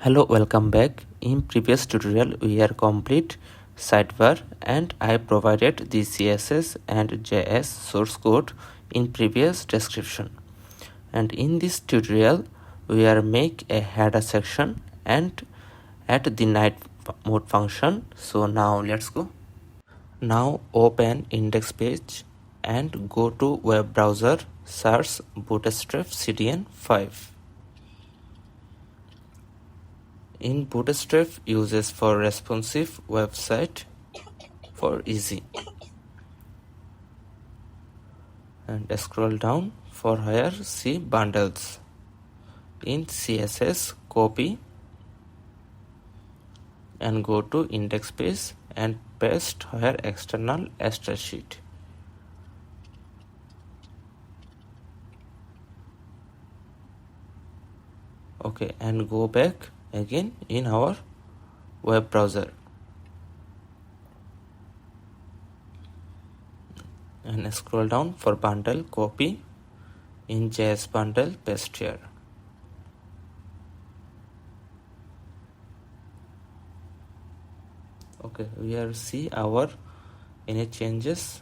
Hello, welcome back. In previous tutorial we are complete sidebar and I provided the CSS and JS source code in previous description. And in this tutorial we are make a header section and add the night mode function. So now let's go. Now open index page and go to web browser, search Bootstrap CDN 5. In Bootstrap uses for responsive website for easy. And scroll down for here see bundles. In CSS copy and go to index page and paste here external star sheet. Okay, and go back again in our web browser and scroll down for bundle, copy in JS bundle, paste here. Okay, we are see our any changes,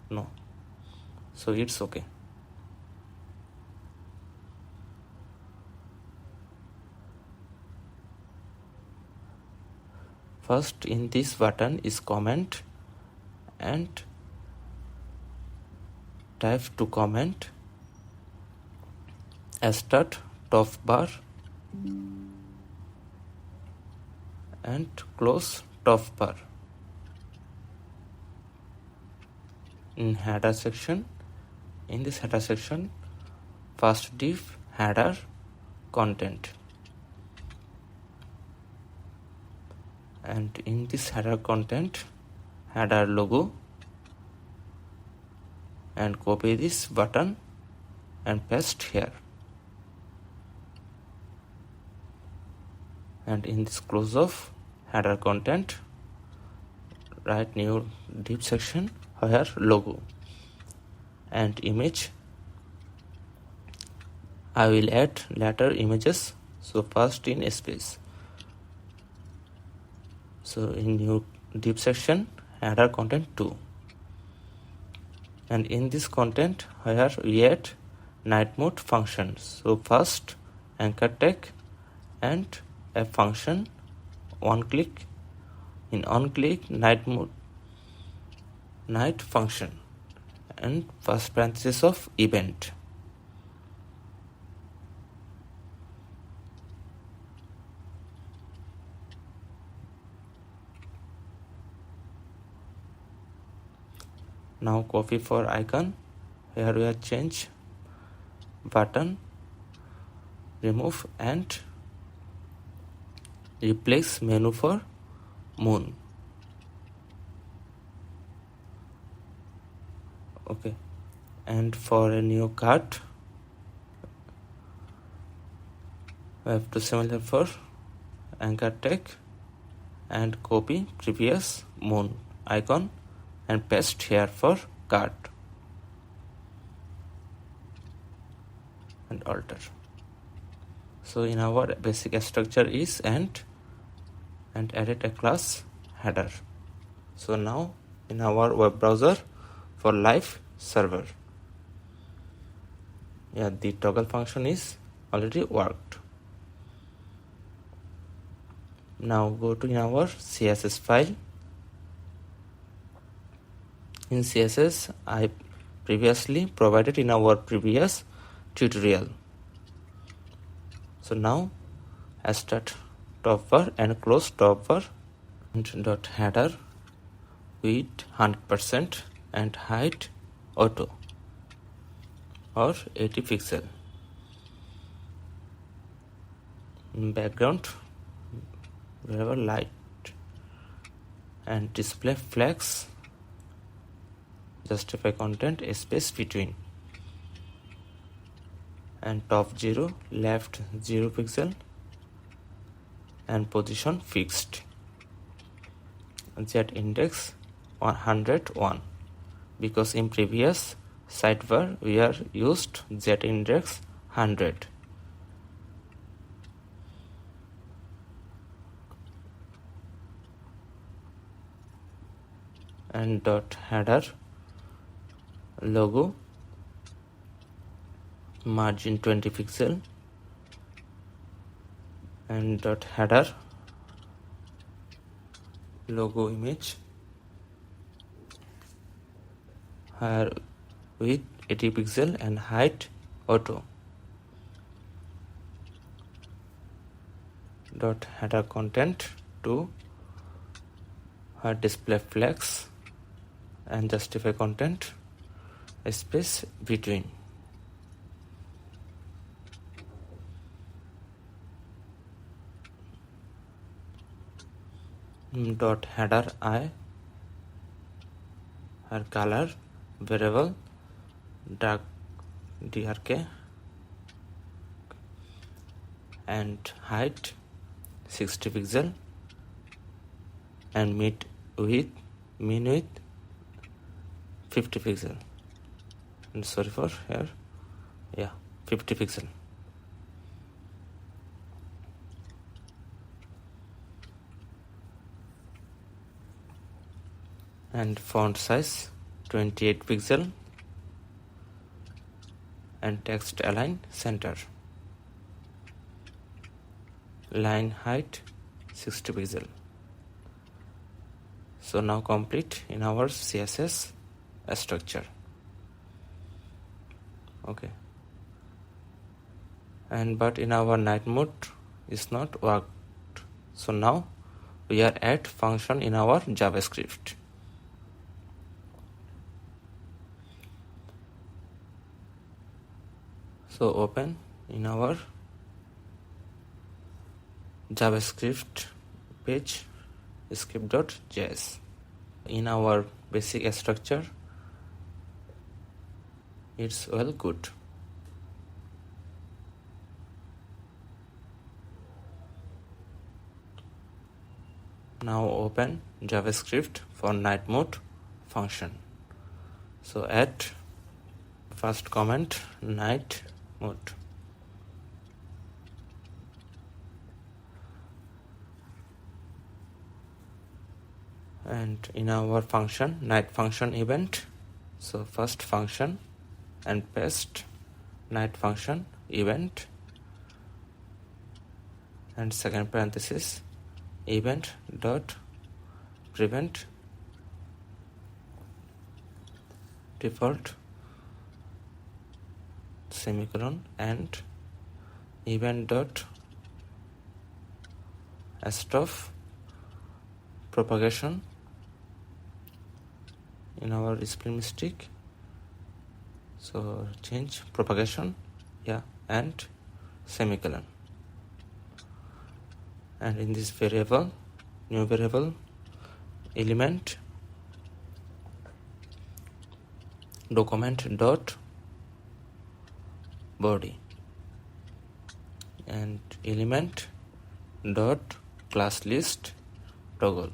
no, so it's okay. First in this button is comment and type to comment start top bar and close top bar. In header section, in this header section first div header content, and in this header content header logo and copy this button and paste here. And in this close of header content write new div section here logo and image. I will add later images, so first in space. So in new div section header content 2, and in this content here we add night mode function. So first anchor tag and a function on click, in on click night mode night function and first parenthesis of event. Now copy for icon, here we are change button, remove and replace menu for moon. Okay, and for a new card we have to similar for anchor tag and copy previous moon icon and paste here for card and alter. So in our basic structure is and added a class header. So now in our web browser for live server, the toggle function is already worked. Now go to our CSS file. In CSS I previously provided in our previous tutorial. So now I start top bar and close top bar and dot header width 100% and height auto or 80 pixel. Background wherever light and display flags, justify content space between, and top 0 left 0 pixel and position fixed, z index 101 because in previous sidebar we are used z index 100. and dot header logo margin 20 pixel and dot header logo image here with 80 pixel and height auto dot header content to her display flex and justify content space between dot header I her color variable dark drk and height 60 pixel and mean width 50 pixel and sorry for here 50 pixel and font size 28 pixel and text align center line height 60 pixel. So now complete in our CSS structure. Okay, and but in our night mode is not worked. So now we are add function in our JavaScript. So open in our JavaScript page script.js. In our basic structure, it's well good. Now open JavaScript for night mode function. So add first comment night mode. And in our function night function event, so first function and paste night function event and second parenthesis event dot prevent default semicolon and event dot stop propagation in our spelling mistake, so change propagation and semicolon. And in this variable, new variable element document dot body and element dot class list toggle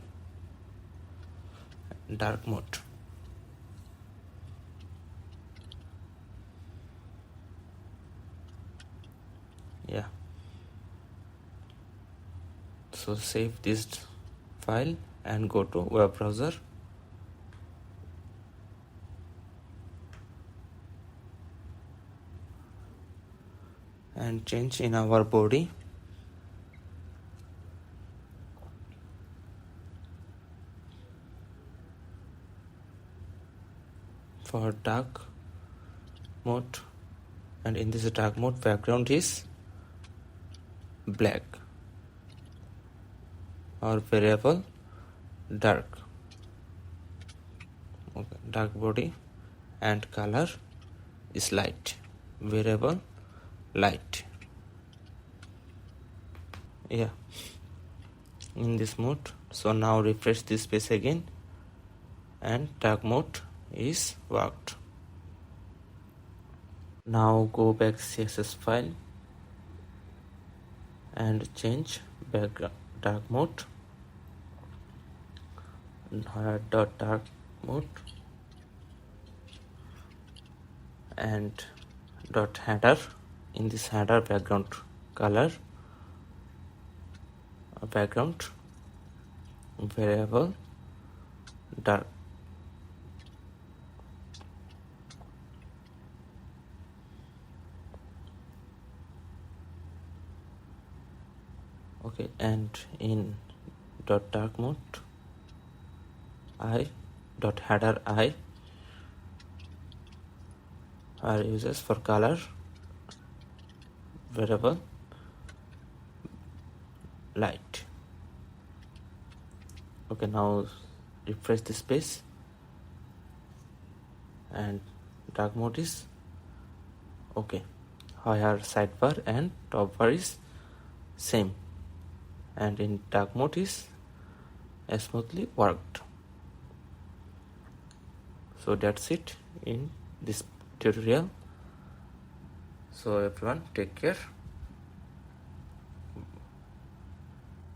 dark mode. So save this file and go to web browser and change in our body for dark mode, and in this dark mode background is black. Our variable dark, okay, dark body and color is light, variable light. In this mode. So now refresh this page again and dark mode is worked. Now go back CSS file and change background dark mode dot dark mode and dot header. In this header background color background variable dark Okay, and in .dark mode .header I are uses for color variable light. Okay, now refresh this page, and dark mode is okay. Here sidebar and top bar is same, and in dark mode is smoothly worked. So that's it in this tutorial. So everyone, take care.